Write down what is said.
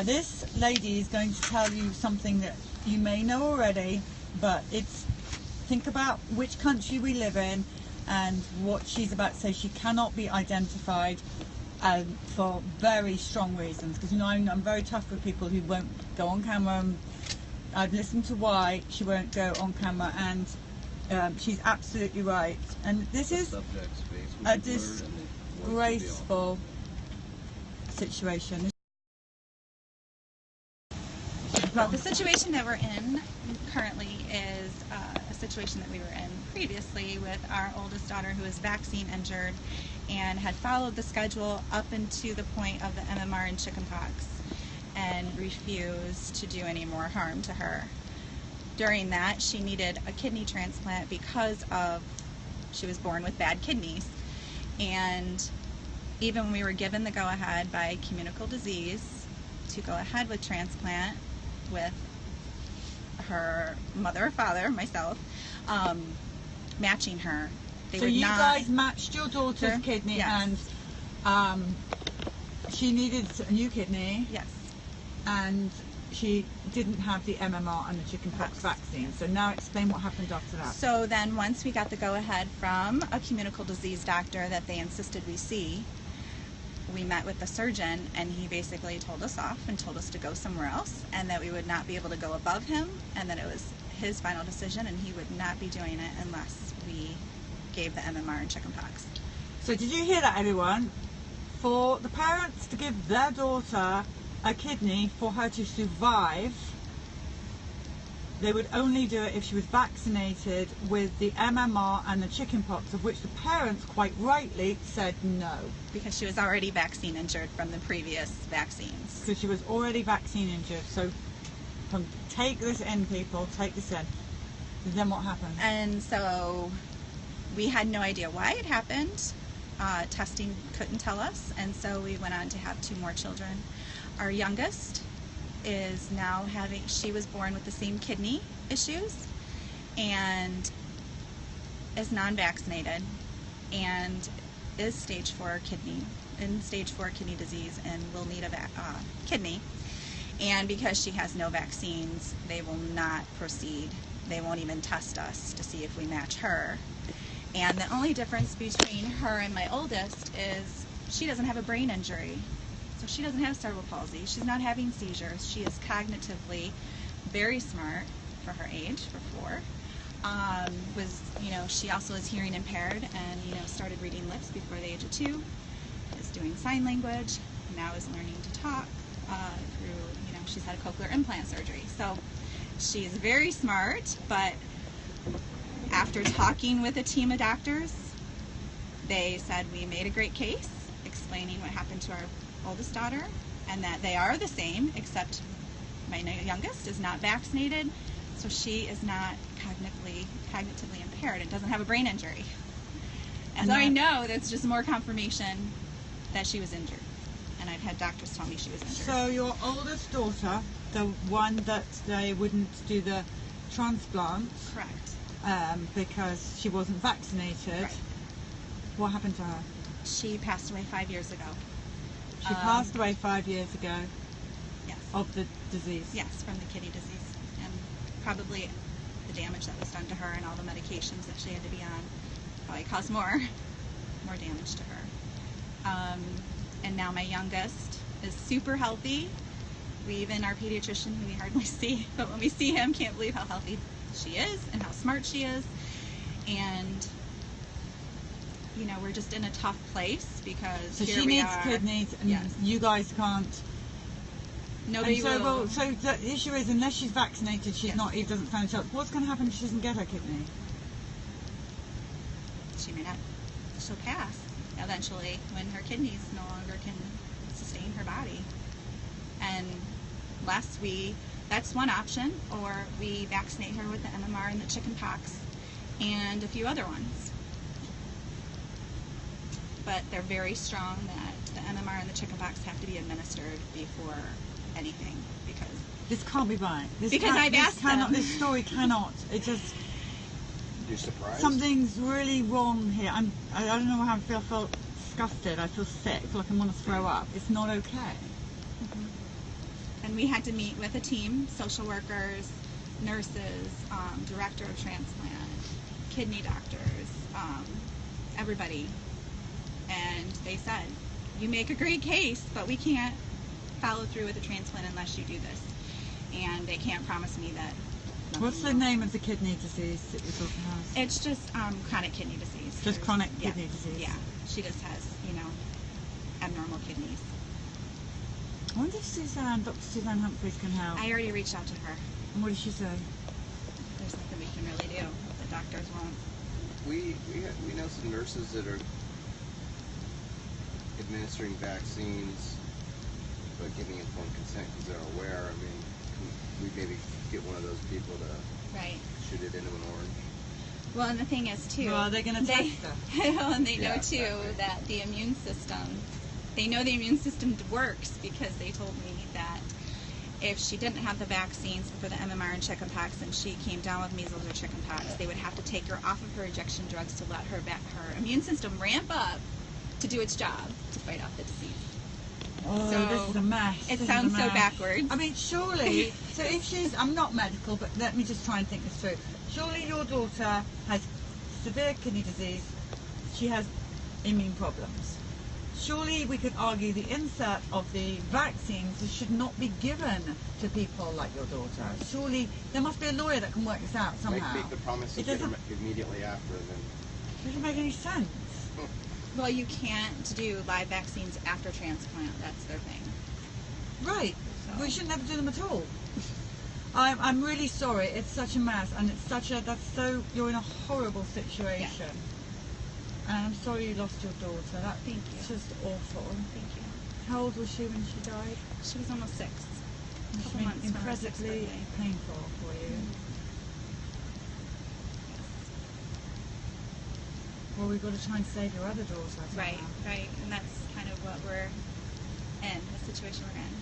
Now this lady is going to tell you something that you may know already, but think about which country we live in and what she's about to say. She cannot be identified for very strong reasons, because I'm very tough with people who won't go on camera, and I've listened to why she won't go on camera, and she's absolutely right. And this is a disgraceful situation. Well, the situation that we're in currently is a situation that we were in previously with our oldest daughter, who is vaccine injured and had followed the schedule up into the point of the MMR and chickenpox and refused to do any more harm to her. During that, she needed a kidney transplant because she was born with bad kidneys. And even when we were given the go-ahead by communicable disease to go ahead with transplant with her mother or father, myself, matching her, so you guys matched your daughter's kidney, yes. And she needed a new kidney. Yes. And she didn't have the MMR and the chickenpox vaccine. So now explain what happened after that. So then once we got the go-ahead from a communicable disease doctor that they insisted we see, we met with the surgeon, and he basically told us off and told us to go somewhere else, and that we would not be able to go above him, and that it was his final decision, and he would not be doing it unless we gave the MMR and chickenpox. So did you hear that, everyone? For the parents to give their daughter a kidney for her to survive, they would only do it if she was vaccinated with the MMR and the chickenpox, of which the parents quite rightly said no. Because she was already vaccine injured from the previous vaccines. Because she was already vaccine injured. So take this in, people, take this in. Then what happened? And so we had no idea why it happened. Testing couldn't tell us, and so we went on to have 2 more children. Our youngest is now she was born with the same kidney issues and is non-vaccinated and is stage 4 kidney disease and will need a kidney. And because she has no vaccines, they will not proceed. They won't even test us to see if we match her. And the only difference between her and my oldest is she doesn't have a brain injury. So she doesn't have cerebral palsy. She's not having seizures. She is cognitively very smart for her age, for 4. She also is hearing impaired, and started reading lips before the age of 2. Is doing sign language. Now is learning to talk through. She's had a cochlear implant surgery. So she is very smart, but after talking with a team of doctors, they said we made a great case explaining what happened to our oldest daughter, and that they are the same, except my youngest is not vaccinated, so she is not cognitively impaired and doesn't have a brain injury. And so I know that's just more confirmation that she was injured, and I've had doctors tell me she was injured. So your oldest daughter, the one that they wouldn't do the transplant, correct, because she wasn't vaccinated, right. What happened to her? She passed away 5 years ago. She passed away 5 years ago. Yes. Of the disease. Yes, from the kidney disease, and probably the damage that was done to her and all the medications that she had to be on probably caused more damage to her. And now my youngest is super healthy. Our pediatrician, who we hardly see, but when we see him, can't believe how healthy she is and how smart she is. And we're just in a tough place because so she needs kidneys, and yes. You guys can't. Nobody will. So the issue is, unless she's vaccinated, she's not. It doesn't stand up. What's going to happen if she doesn't get her kidney? She may not. She'll pass eventually when her kidneys no longer can sustain her body. And that's one option, or we vaccinate her with the MMR and the chickenpox and a few other ones. But they're very strong that the MMR and the chickenpox have to be administered before anything, because this can't be right. I've asked them. This story cannot. It just. You're surprised? Something's really wrong here. I don't know how I feel. I feel disgusted. I feel sick. I feel like I want to throw up. It's not okay. Mm-hmm. and we had to meet with a team, social workers, nurses, director of transplant, kidney doctors, everybody. And they said, you make a great case, but we can't follow through with the transplant unless you do this. And they can't promise me that. What's the name of the kidney disease that your daughter has? It's just chronic kidney disease. Just chronic kidney disease? Yeah. She just has, abnormal kidneys. I wonder if Dr. Suzanne Humphreys can help. I already reached out to her. And what did she say? There's nothing we can really do. The doctors won't. We know some nurses that are administering vaccines, but giving informed consent because they're aware. I mean, can we maybe get one of those people to Right. shoot it into an orange? Well, and the thing is, too... Well, they're going to test her. And they know, Yeah, too, exactly. that the immune system... They know the immune system works because they told me that if she didn't have the vaccines for the MMR and chickenpox and she came down with measles or chickenpox, they would have to take her off of her injection drugs to let her immune system ramp up to do its job to fight off the disease. Oh, So, this is a mess. It This is sounds a so mess. backwards. I mean, surely, so if she's, I'm not medical, but let me just try and think this through. Surely your daughter has severe kidney disease, she has immune problems. Surely we could argue the insert of the vaccines should not be given to people like your daughter. Surely there must be a lawyer that can work this out somehow. Make the promise It to get her doesn't- immediately after, and then It doesn't make any sense. Well, you can't do live vaccines after transplant. That's their thing. Right. So- We should never do them at all. I'm really sorry. It's such a mess, and it's such a you're in a horrible situation. And I'm sorry you lost your daughter. That's Thank you. just awful. Thank you. How old was she when she died? She was almost 6. Must have Couple months been from her sixth incredibly birthday. painful for you. Well, we've got to try and save your other daughter. Right, somehow. right. And that's kind of what we're in, the situation we're in.